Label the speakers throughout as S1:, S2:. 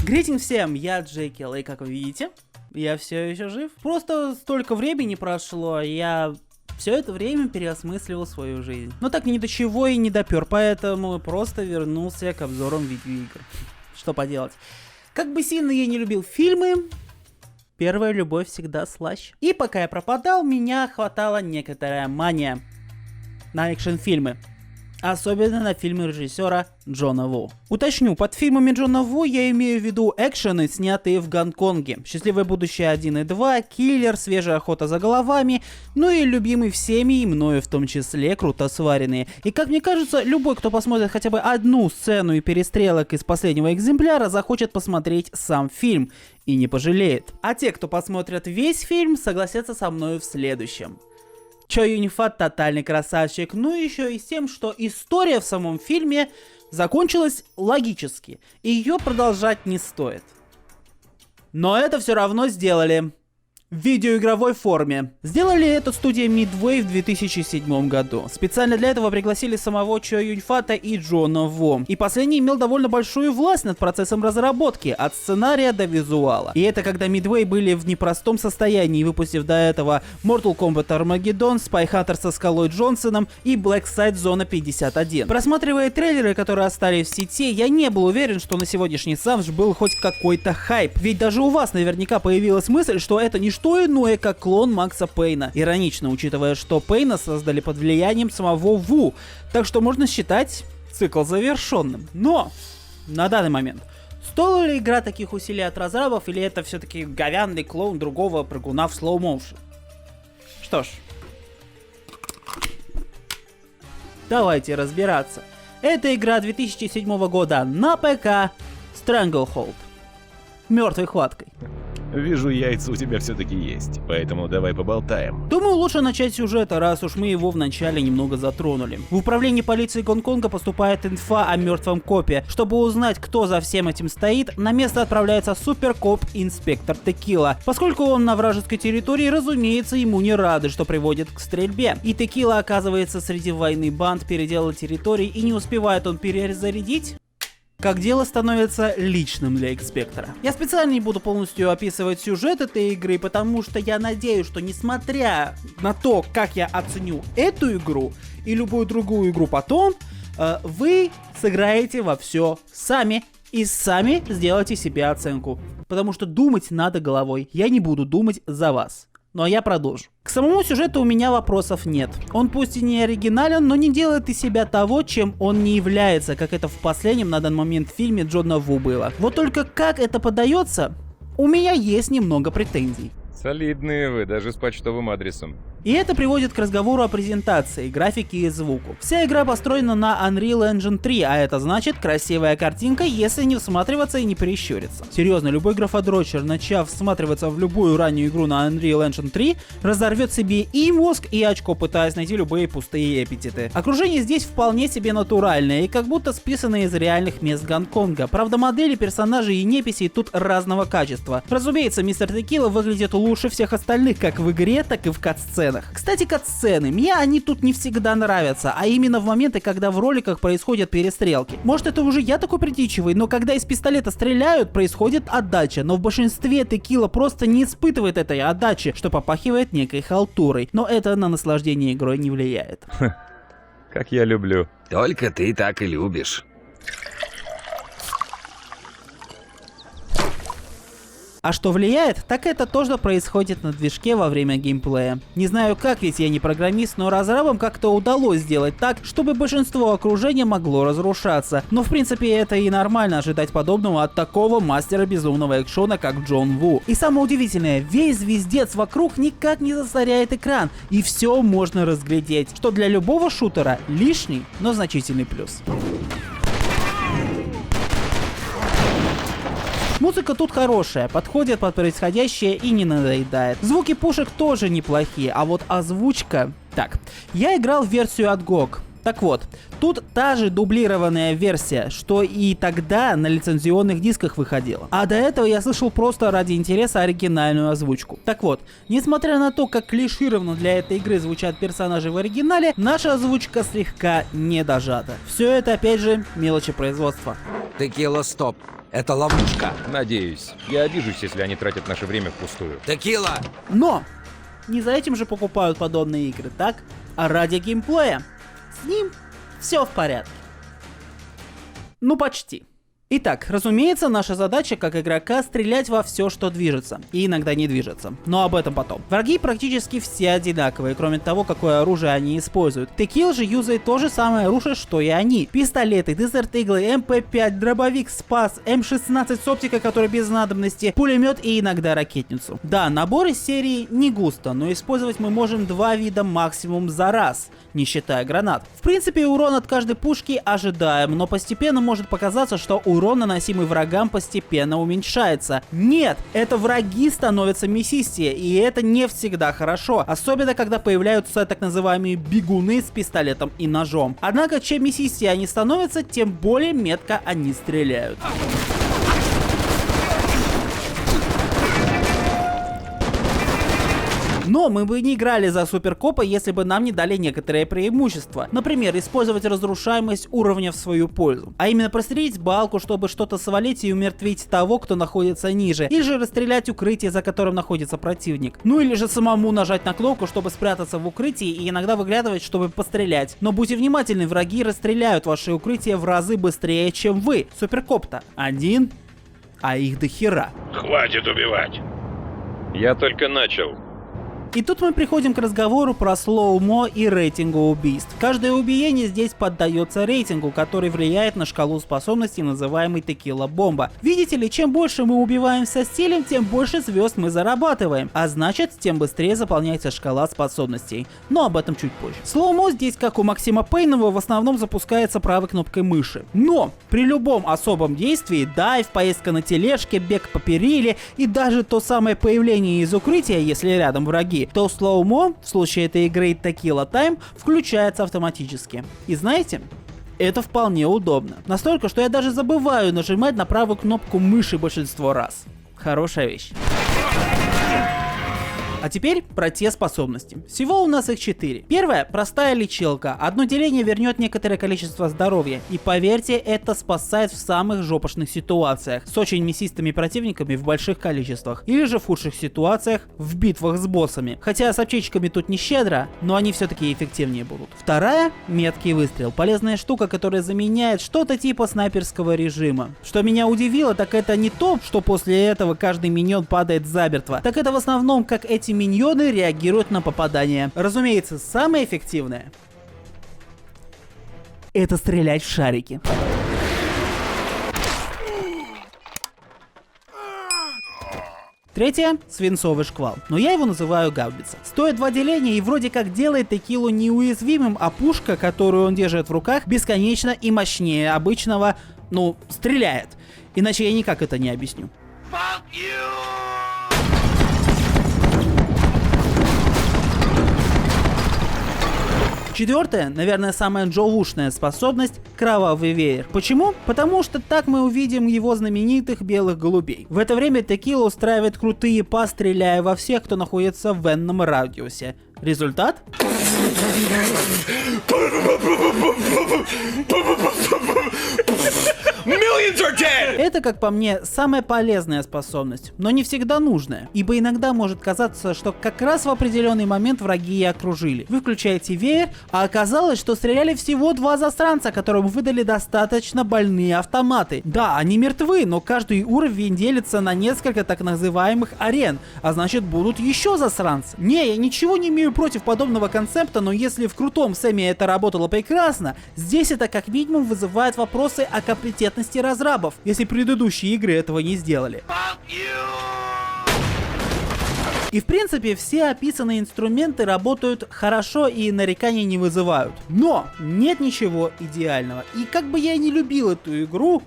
S1: Грейтинг всем, я Джекил, и как вы видите, я все еще жив. Просто столько времени прошло, я все это время переосмысливал свою жизнь. Но так ни до чего и не допер, поэтому просто вернулся к обзорам видеоигр. Что поделать. Как бы сильно я не любил фильмы, первая любовь всегда слаще. И пока я пропадал, меня хватала некоторая мания на экшн-фильмы. Особенно на фильмы режиссера Джона Ву. Уточню, под фильмами Джона Ву я имею в виду экшены, снятые в Гонконге. «Счастливое будущее 1 и 2», «Киллер», «Свежая охота за головами», ну и любимый всеми и мною в том числе «Круто сваренные». И как мне кажется, любой, кто посмотрит хотя бы одну сцену и перестрелок из последнего экземпляра, захочет посмотреть сам фильм и не пожалеет. А те, кто посмотрят весь фильм, согласятся со мной в следующем. Чо Юнь-Фат тотальный красавчик, ну и еще и с тем, что история в самом фильме закончилась логически, и ее продолжать не стоит. Но это все равно сделали. В видеоигровой форме. Сделали это студия Midway в 2007 году. Специально для этого пригласили самого Чо Юнь-Фата и Джона Ву. И последний имел довольно большую власть над процессом разработки, от сценария до визуала. И это когда Midway были в непростом состоянии, выпустив до этого Mortal Kombat Armageddon, Spy Hunter со Скалой Джонсоном и Black Site Zone 51. Просматривая трейлеры, которые остались в сети, я не был уверен, что на сегодняшний Savage был хоть какой-то хайп. Ведь даже у вас наверняка появилась мысль, что это не что иное, как клон Макса Пейна. Иронично, учитывая, что Пейна создали под влиянием самого Ву, так что можно считать цикл завершенным. Но на данный момент стоила ли игра таких усилий от разрабов, или это все-таки говянный клон другого прыгуна в slow motion? Что ж, давайте разбираться. Это игра 2007 года на ПК Stranglehold. Мертвой хваткой.
S2: Вижу, яйца у тебя все-таки есть, поэтому давай поболтаем.
S1: Думаю, лучше начать с сюжета, раз уж мы его вначале немного затронули. В управлении полиции Гонконга поступает инфа о мертвом копе. Чтобы узнать, кто за всем этим стоит, на место отправляется суперкоп инспектор Текила. Поскольку он на вражеской территории, разумеется, ему не рады, что приводит к стрельбе. И Текила оказывается среди войны банд передела территорий, и не успевает он перезарядить, как дело становится личным для инспектора. Я специально не буду полностью описывать сюжет этой игры, потому что я надеюсь, что несмотря на то, как я оценю эту игру и любую другую игру потом, вы сыграете во все сами и сами сделаете себе оценку. Потому что думать надо головой, я не буду думать за вас. Ну а я продолжу. К самому сюжету у меня вопросов нет. Он пусть и не оригинален, но не делает из себя того, чем он не является, как это в последнем на данный момент фильме Джона Ву было. Вот только как это подается, у меня есть немного претензий.
S3: Солидные вы, даже с почтовым адресом.
S1: И это приводит к разговору о презентации, графике и звуку. Вся игра построена на Unreal Engine 3, а это значит красивая картинка, если не всматриваться и не прищуриться. Серьезно, любой графодрочер, начав всматриваться в любую раннюю игру на Unreal Engine 3, разорвет себе и мозг, и очко, пытаясь найти любые пустые эпитеты. Окружение здесь вполне себе натуральное и как будто списанное из реальных мест Гонконга. Правда, модели персонажей и неписей тут разного качества. Разумеется, мистер Текила выглядит лучше всех остальных, как в игре, так и в катсценах. Кстати, катсцены. Мне они тут не всегда нравятся, а именно в моменты, когда в роликах происходят перестрелки. Может, это уже я такой придирчивый, но когда из пистолета стреляют, происходит отдача. Но в большинстве Текила просто не испытывает этой отдачи, что попахивает некой халтурой. Но это на наслаждение игрой не влияет.
S3: Как я люблю.
S4: Только ты так и любишь.
S1: А что влияет, так это то, что происходит на движке во время геймплея. Не знаю как, ведь я не программист, но разрабам как-то удалось сделать так, чтобы большинство окружения могло разрушаться. Но в принципе это и нормально ожидать подобного от такого мастера безумного экшона, как Джон Ву. И самое удивительное, весь звездец вокруг никак не засоряет экран, и все можно разглядеть, что для любого шутера лишний, но значительный плюс. Музыка тут хорошая, подходит под происходящее и не надоедает. Звуки пушек тоже неплохие, а вот озвучка... Так, я играл в версию от GOG. Так вот, тут та же дублированная версия, что и тогда на лицензионных дисках выходила. А до этого я слышал просто ради интереса оригинальную озвучку. Так вот, несмотря на то, как клишированно для этой игры звучат персонажи в оригинале, наша озвучка слегка не дожата. Все это опять же мелочи производства.
S4: Текила, стоп. Это ловушка.
S3: Надеюсь. Я обижусь, если они тратят наше время впустую.
S4: Текила!
S1: Но не за этим же покупают подобные игры, так? А ради геймплея. С ним все в порядке. Ну почти. Итак, разумеется, наша задача как игрока стрелять во все, что движется, и иногда не движется, но об этом потом. Враги практически все одинаковые, кроме того, какое оружие они используют. Текил же юзает то же самое оружие, что и они. Пистолеты, Desert Eagle, МП5, дробовик Спас, М16 с оптикой, который без надобности, пулемет и иногда ракетницу. Да, набор из серии не густо, но использовать мы можем 2 вида максимум за раз, не считая гранат. В принципе, урон от каждой пушки ожидаем, но постепенно может показаться, что урон, наносимый врагам, постепенно уменьшается. Нет, это враги становятся мясистее, и это не всегда хорошо, особенно когда появляются так называемые бегуны с пистолетом и ножом. Однако, чем мясистее они становятся, тем более метко они стреляют. Но мы бы не играли за суперкопа, если бы нам не дали некоторые преимущества. Например, использовать разрушаемость уровня в свою пользу. А именно прострелить балку, чтобы что-то свалить и умертвить того, кто находится ниже. Или же расстрелять укрытие, за которым находится противник. Ну или же самому нажать на кнопку, чтобы спрятаться в укрытии и иногда выглядывать, чтобы пострелять. Но будьте внимательны, враги расстреляют ваши укрытия в разы быстрее, чем вы. Суперкоп-то один, а их до хера.
S2: Хватит убивать.
S3: Я только начал.
S1: И тут мы приходим к разговору про слоумо и рейтингу убийств. Каждое убиение здесь поддается рейтингу, который влияет на шкалу способностей, называемый текила бомба. Видите ли, чем больше мы убиваем со стилем, тем больше звезд мы зарабатываем, а значит, тем быстрее заполняется шкала способностей. Но об этом чуть позже. Слоумо здесь, как у Максима Пейнова, в основном запускается правой кнопкой мыши. Но при любом особом действии, дайв, поездка на тележке, бег по периле и даже то самое появление из укрытия, если рядом враги, то слоумо в случае этой игры Tequila Time включается автоматически. И знаете, это вполне удобно. Настолько, что я даже забываю нажимать на правую кнопку мыши большинство раз. Хорошая вещь. А теперь про те способности. Всего у нас их 4. Первая — простая лечилка. Одно деление вернет некоторое количество здоровья. И поверьте, это спасает в самых жопошных ситуациях. С очень мясистыми противниками в больших количествах. Или же в худших ситуациях в битвах с боссами. Хотя с аптечками тут не щедро, но они все-таки эффективнее будут. Вторая — меткий выстрел. Полезная штука, которая заменяет что-то типа снайперского режима. Что меня удивило, так это не то, что после этого каждый миньон падает замертво. Так это в основном, как эти миньоны реагируют на попадание. Разумеется, самое эффективное — это стрелять в шарики. Третье — свинцовый шквал, но я его называю гаубица. Стоит 2 деления и вроде как делает текилу неуязвимым, а пушка, которую он держит в руках, бесконечно и мощнее обычного, стреляет. Иначе я никак это не объясню. Четвертая, наверное, самая джоушная способность — кровавый веер. Почему? Потому что так мы увидим его знаменитых белых голубей. В это время текила устраивает крутые пас, стреляя во всех, кто находится в энном радиусе. Результат? Это, как по мне, самая полезная способность, но не всегда нужная, ибо иногда может казаться, что как раз в определенный момент враги и окружили. Вы включаете веер, а оказалось, что стреляли всего 2 засранца, которым выдали достаточно больные автоматы. Да, они мертвы, но каждый уровень делится на несколько так называемых арен, а значит будут еще засранцы. Не, я ничего не имею против подобного концепта, но если в крутом Сэме это работало прекрасно, здесь это как минимум вызывает вопросы о компетентности разрабов, если предыдущие игры этого не сделали. И в принципе все описанные инструменты работают хорошо и нареканий не вызывают. Но нет ничего идеального. И как бы я не любил эту игру,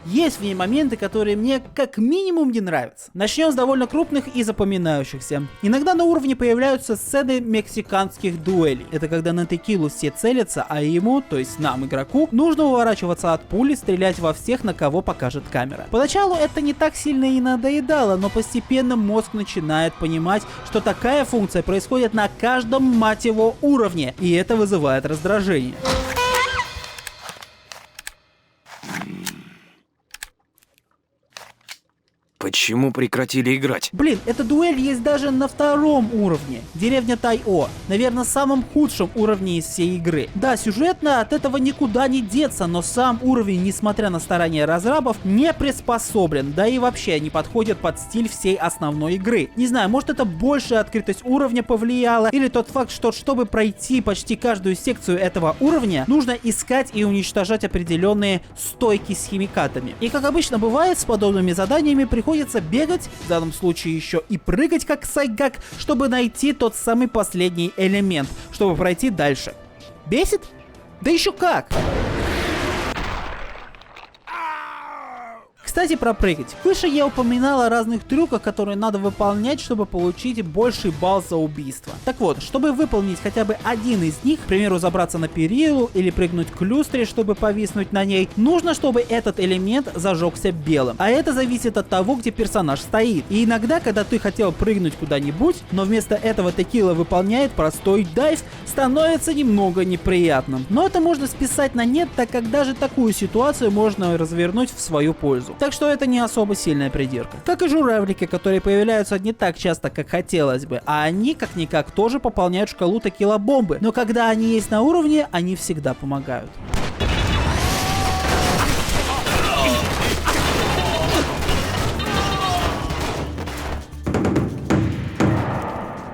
S1: есть в ней моменты, которые мне как минимум не нравятся. Начнем с довольно крупных и запоминающихся. Иногда на уровне появляются сцены мексиканских дуэлей. Это когда на текилу все целятся, а ему, то есть нам, игроку, нужно уворачиваться от пули, стрелять во всех, на кого покажет камера. Поначалу это не так сильно и надоедало, но постепенно мозг начинает понимать, что такая функция происходит на каждом, мать его, уровне, и это вызывает раздражение.
S4: Почему прекратили играть?
S1: Блин, эта дуэль есть даже на втором уровне. Деревня Тайо. Наверное, самом худшем уровне из всей игры. Да, сюжетно от этого никуда не деться, но сам уровень, несмотря на старания разрабов, не приспособлен. Да и вообще не подходит под стиль всей основной игры. Не знаю, может это большая открытость уровня повлияла, или тот факт, что чтобы пройти почти каждую секцию этого уровня, нужно искать и уничтожать определенные стойки с химикатами. И как обычно бывает с подобными заданиями, приходится бегать, в данном случае еще и прыгать как сайгак, чтобы найти тот самый последний элемент, чтобы пройти дальше. Бесит? Да еще как! Кстати, про прыгать. Выше я упоминал о разных трюках, которые надо выполнять, чтобы получить больший балл за убийство. Так вот, чтобы выполнить хотя бы один из них, к примеру, забраться на перилу или прыгнуть к люстре, чтобы повиснуть на ней, нужно, чтобы этот элемент зажегся белым. А это зависит от того, где персонаж стоит. И иногда, когда ты хотел прыгнуть куда-нибудь, но вместо этого текила выполняет простой дайв, становится немного неприятным. Но это можно списать на нет, так как даже такую ситуацию можно развернуть в свою пользу. Так что это не особо сильная придирка. Как и журавлики, которые появляются не так часто, как хотелось бы, а они, как-никак, тоже пополняют шкалу текила-бомбы. Но когда они есть на уровне, они всегда помогают.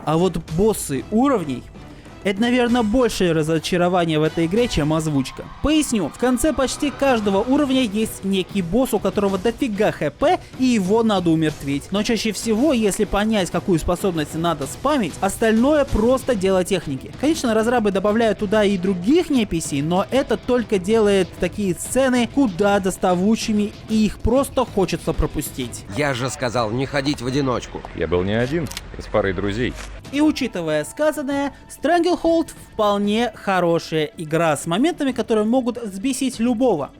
S1: А вот боссы уровней — это, наверное, большее разочарование в этой игре, чем озвучка. Поясню, в конце почти каждого уровня есть некий босс, у которого дофига хп, и его надо умертвить. Но чаще всего, если понять, какую способность надо спамить, остальное просто дело техники. Конечно, разрабы добавляют туда и других NPC, но это только делает такие сцены куда доставучими, и их просто хочется пропустить.
S4: Я же сказал не ходить в одиночку.
S3: Я был не один, с парой друзей.
S1: И учитывая сказанное, Stranglehold вполне хорошая игра с моментами, которые могут взбесить любого,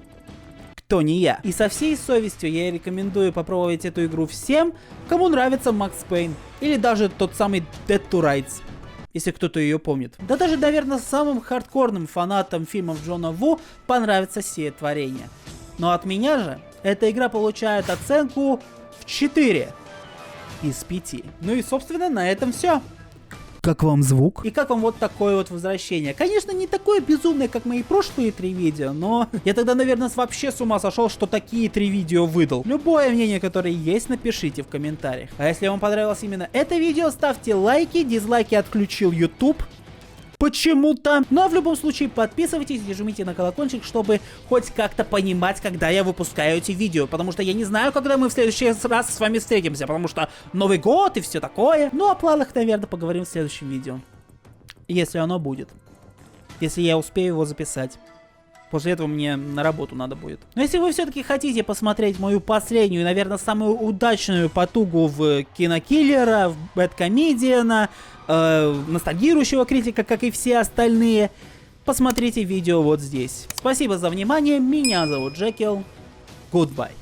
S1: кто не я. И со всей совестью я рекомендую попробовать эту игру всем, кому нравится Макс Пейн, или даже тот самый Dead to Rights, если кто-то ее помнит. Да даже, наверное, самым хардкорным фанатам фильмов Джона Ву понравится сие творение. Но от меня же эта игра получает оценку в 4 из 5. Ну и, собственно, на этом все. Как вам звук? И как вам вот такое вот возвращение? Конечно, не такое безумное, как мои прошлые 3 видео, но я тогда, наверное, вообще с ума сошел, что такие 3 видео выдал. Любое мнение, которое есть, напишите в комментариях. А если вам понравилось именно это видео, ставьте лайки, дизлайки отключил YouTube почему-то. Ну а в любом случае подписывайтесь и жмите на колокольчик, чтобы хоть как-то понимать, когда я выпускаю эти видео. Потому что я не знаю, когда мы в следующий раз с вами встретимся, потому что Новый год и все такое. Ну о планах, наверное, поговорим в следующем видео. Если оно будет. Если я успею его записать. После этого мне на работу надо будет. Но если вы все-таки хотите посмотреть мою последнюю, наверное, самую удачную потугу в кинокиллера, в бэдкомедиана, ностальгирующего критика, как и все остальные, посмотрите видео вот здесь. Спасибо за внимание, меня зовут Джекил. Goodbye.